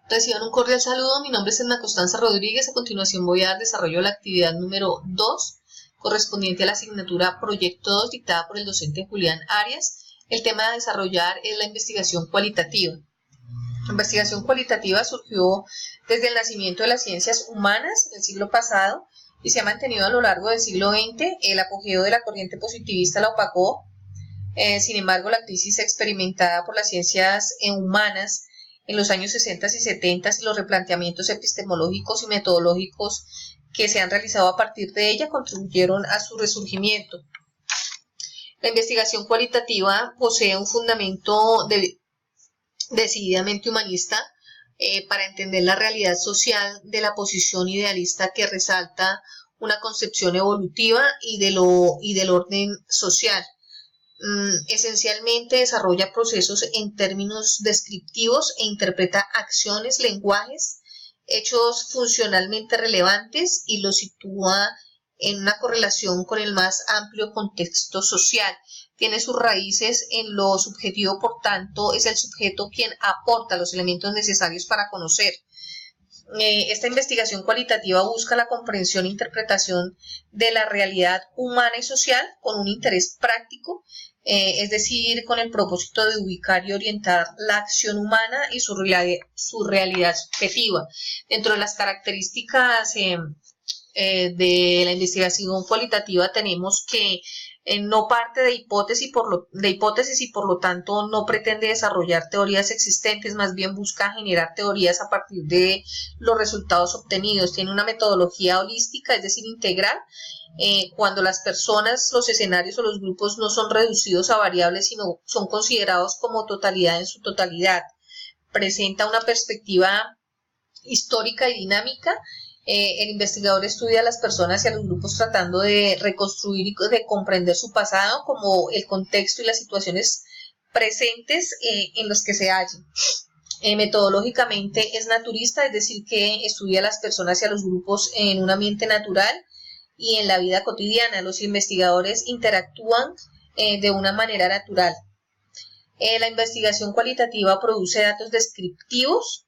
Reciban un cordial saludo, mi nombre es Edna Constanza Rodríguez. A continuación voy a dar desarrollo a la actividad número 2, correspondiente a la asignatura Proyecto 2, dictada por el docente Julián Arias. El tema a desarrollar es la investigación cualitativa. La investigación cualitativa surgió desde el nacimiento de las ciencias humanas en el siglo pasado y se ha mantenido a lo largo del siglo XX. El apogeo de la corriente positivista la opacó. Sin embargo, la crisis experimentada por las ciencias humanas en los años 60 y 70 y los replanteamientos epistemológicos y metodológicos que se han realizado a partir de ella contribuyeron a su resurgimiento. La investigación cualitativa posee un fundamento decididamente humanista para entender la realidad social de la posición idealista que resalta una concepción evolutiva y del orden social. Esencialmente desarrolla procesos en términos descriptivos e interpreta acciones, lenguajes, hechos funcionalmente relevantes y los sitúa en una correlación con el más amplio contexto social. Tiene sus raíces en lo subjetivo, por tanto, es el sujeto quien aporta los elementos necesarios para conocer. Esta investigación cualitativa busca la comprensión e interpretación de la realidad humana y social con un interés práctico, es decir, con el propósito de ubicar y orientar la acción humana y su realidad subjetiva. Dentro de las características de la investigación cualitativa tenemos que no parte de hipótesis y por lo tanto no pretende desarrollar teorías existentes, más bien busca generar teorías a partir de los resultados obtenidos. Tiene una metodología holística, es decir, integral, cuando las personas, los escenarios o los grupos no son reducidos a variables, sino son considerados como totalidad en su totalidad. Presenta una perspectiva histórica y dinámica. El investigador estudia a las personas y a los grupos tratando de reconstruir y de comprender su pasado como el contexto y las situaciones presentes en los que se hallan. Metodológicamente es naturista, es decir, que estudia a las personas y a los grupos en un ambiente natural y en la vida cotidiana. Los investigadores interactúan de una manera natural. La investigación cualitativa produce datos descriptivos.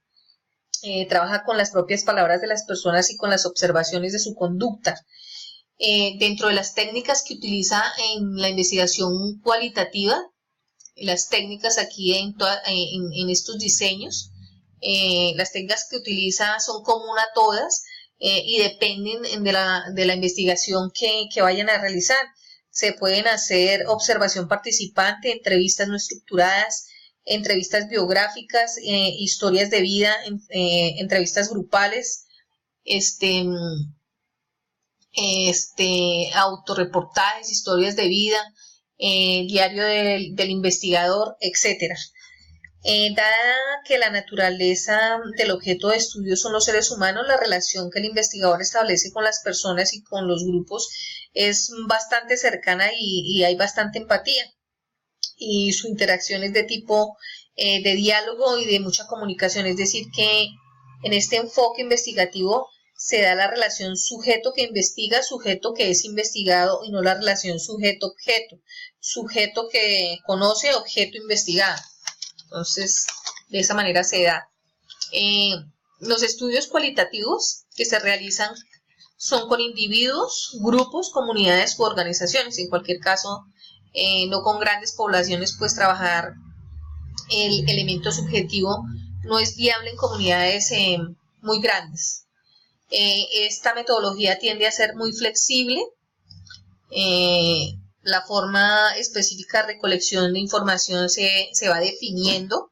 Trabaja con las propias palabras de las personas y con las observaciones de su conducta. Dentro de las técnicas que utiliza en la investigación cualitativa, las técnicas aquí en estos diseños, las técnicas que utiliza son comunes a todas y dependen de la investigación que vayan a realizar. Se pueden hacer observación participante, entrevistas no estructuradas, entrevistas biográficas, historias de vida, entrevistas grupales, autorreportajes, historias de vida, diario del investigador, etc. Dada que la naturaleza del objeto de estudio son los seres humanos, la relación que el investigador establece con las personas y con los grupos es bastante cercana y hay bastante empatía. Y su interacción es de tipo de diálogo y de mucha comunicación, es decir, que en este enfoque investigativo se da la relación sujeto que investiga, sujeto que es investigado y no la relación sujeto-objeto, sujeto que conoce, objeto investigado. Entonces, de esa manera se da. Los estudios cualitativos que se realizan son con individuos, grupos, comunidades u organizaciones. En cualquier caso, no con grandes poblaciones, pues trabajar el elemento subjetivo no es viable en comunidades muy grandes. Esta metodología tiende a ser muy flexible. La forma específica de recolección de información se va definiendo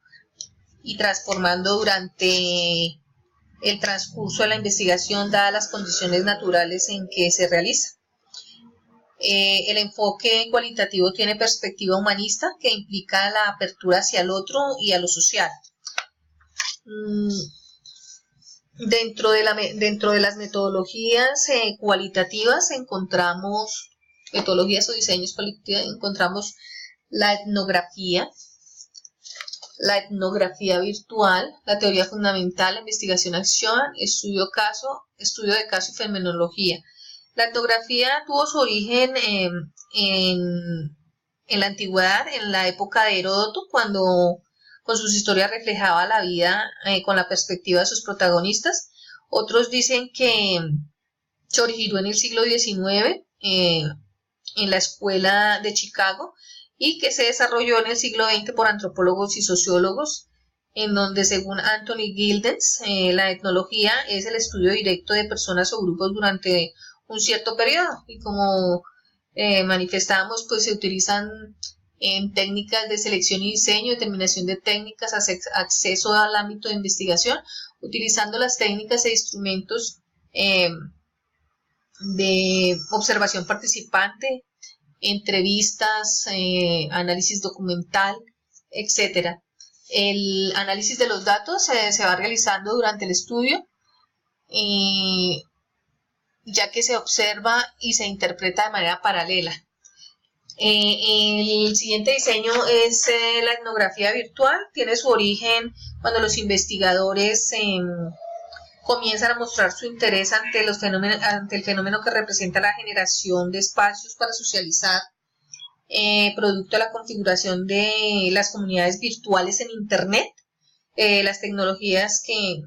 y transformando durante el transcurso de la investigación, dadas las condiciones naturales en que se realiza. El enfoque cualitativo tiene perspectiva humanista que implica la apertura hacia el otro y a lo social. Dentro de las metodologías cualitativas encontramos, metodologías o diseños cualitativos, encontramos la etnografía virtual, la teoría fundamental, la investigación-acción, estudio de caso y fenomenología. La etnografía tuvo su origen en la antigüedad, en la época de Heródoto, cuando con sus historias reflejaba la vida con la perspectiva de sus protagonistas. Otros dicen que se originó en el siglo XIX en la escuela de Chicago y que se desarrolló en el siglo XX por antropólogos y sociólogos, en donde según Anthony Giddens, la etnología es el estudio directo de personas o grupos durante un cierto periodo, y como manifestábamos, pues se utilizan técnicas de selección y diseño, determinación de técnicas, acceso al ámbito de investigación, utilizando las técnicas e instrumentos de observación participante, entrevistas, análisis documental, etcétera. El análisis de los datos se va realizando durante el estudio, ya que se observa y se interpreta de manera paralela. El siguiente diseño es la etnografía virtual. Tiene su origen cuando los investigadores comienzan a mostrar su interés ante el fenómeno que representa la generación de espacios para socializar, producto de la configuración de las comunidades virtuales en Internet. Las tecnologías que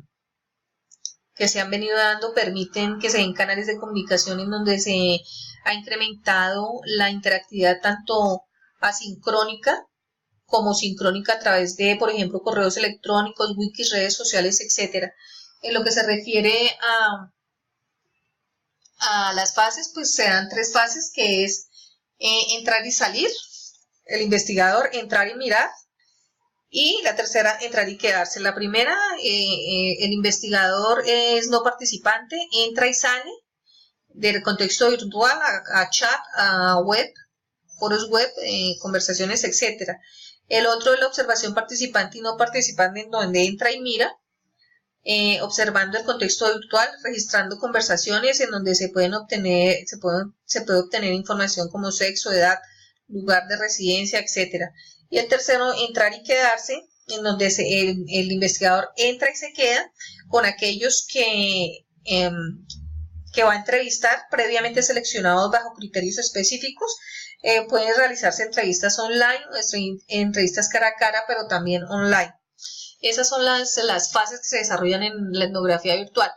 se han venido dando permiten que se den canales de comunicación en donde se ha incrementado la interactividad tanto asincrónica como sincrónica a través de, por ejemplo, correos electrónicos, wikis, redes sociales, etcétera. En lo que se refiere a las fases, pues se dan 3 fases, que es entrar y salir, el investigador, entrar y mirar, y la tercera, entrar y quedarse. La primera, el investigador es no participante, entra y sale del contexto virtual a chat, a web, foros web, conversaciones, etcétera. El otro es la observación participante y no participante, en donde entra y mira, observando el contexto virtual, registrando conversaciones en donde se puede obtener información como sexo, edad, lugar de residencia, etcétera. Y el tercero, entrar y quedarse, en donde el investigador entra y se queda con aquellos que va a entrevistar, previamente seleccionados bajo criterios específicos. Pueden realizarse entrevistas online, entrevistas cara a cara, pero también online. Esas son las fases que se desarrollan en la etnografía virtual.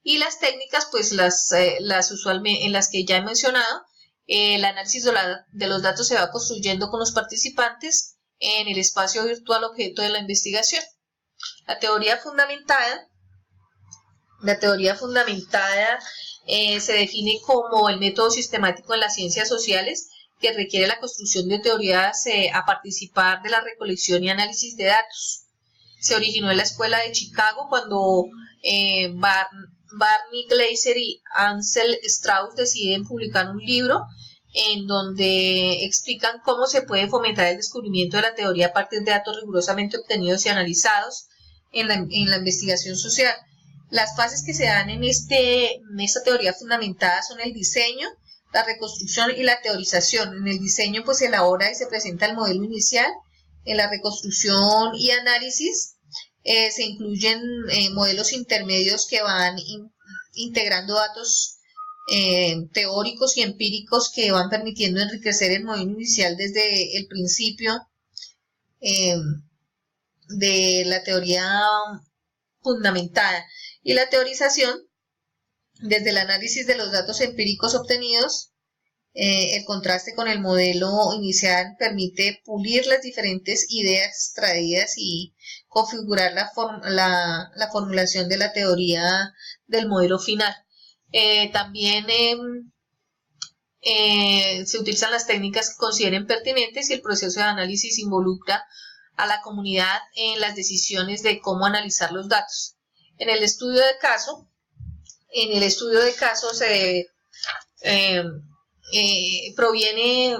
Y las técnicas, pues las usualmente en las que ya he mencionado, el análisis de los datos se va construyendo con los participantes en el espacio virtual objeto de la investigación. La teoría fundamentada se define como el método sistemático en las ciencias sociales que requiere la construcción de teorías a participar de la recolección y análisis de datos. Se originó en la escuela de Chicago cuando Barney Glaser y Ansel Strauss deciden publicar un libro en donde explican cómo se puede fomentar el descubrimiento de la teoría a partir de datos rigurosamente obtenidos y analizados en la investigación social. Las fases que se dan en esta teoría fundamentada son el diseño, la reconstrucción y la teorización. En el diseño, pues se elabora y se presenta el modelo inicial. En la reconstrucción y análisis se incluyen modelos intermedios que van integrando datos teóricos y empíricos que van permitiendo enriquecer el modelo inicial desde el principio de la teoría fundamentada. Y la teorización, desde el análisis de los datos empíricos obtenidos, el contraste con el modelo inicial permite pulir las diferentes ideas extraídas y configurar la formulación de la teoría del modelo final. También se utilizan las técnicas que consideren pertinentes y el proceso de análisis involucra a la comunidad en las decisiones de cómo analizar los datos. En el estudio de caso se proviene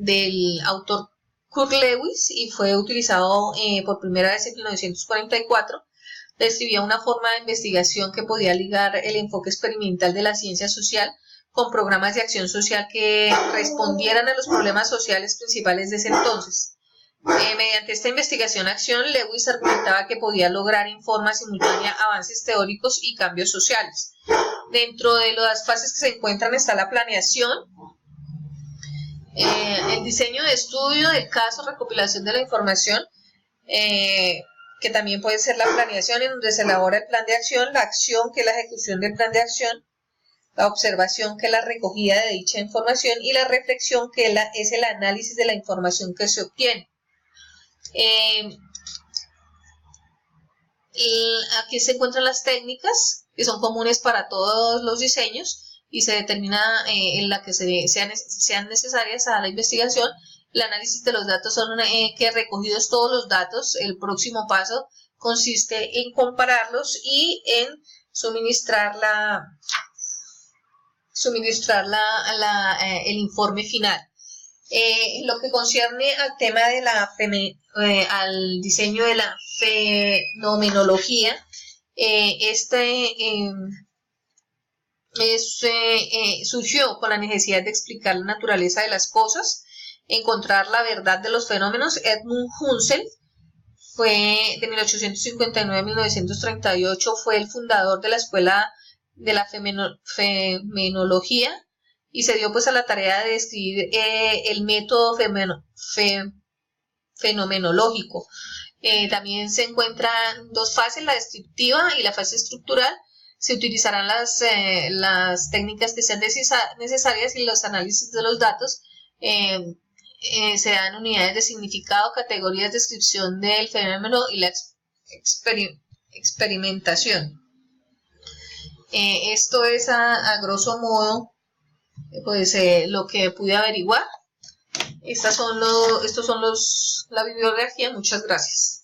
del autor Kurt Lewis y fue utilizado por primera vez en 1944. Describía una forma de investigación que podía ligar el enfoque experimental de la ciencia social con programas de acción social que respondieran a los problemas sociales principales de ese entonces. Mediante esta investigación-acción, Lewis argumentaba que podía lograr en forma simultánea avances teóricos y cambios sociales. Dentro de las fases que se encuentran está la planeación, el diseño de estudio del caso, recopilación de la información, que también puede ser la planeación, en donde se elabora el plan de acción, la acción, que es la ejecución del plan de acción, la observación, que es la recogida de dicha información, y la reflexión, que es el análisis de la información que se obtiene. Aquí se encuentran las técnicas que son comunes para todos los diseños y se determina en la que sean necesarias a la investigación. El análisis de los datos son que recogidos todos los datos, el próximo paso consiste en compararlos y en suministrar el informe final. Lo que concierne al tema de al diseño de la fenomenología, surgió con la necesidad de explicar la naturaleza de las cosas, encontrar la verdad de los fenómenos. Edmund Husserl fue de 1859 a 1938, fue el fundador de la escuela de la fenomenología y se dio pues a la tarea de describir el método fenomenológico. También se encuentran dos fases, la descriptiva y la fase estructural. Se utilizarán las técnicas que sean necesarias y los análisis de los datos. Se dan unidades de significado, categorías, descripción del fenómeno y la experimentación. Esto es a grosso modo pues lo que pude averiguar. Estos son la bibliografía. Muchas gracias.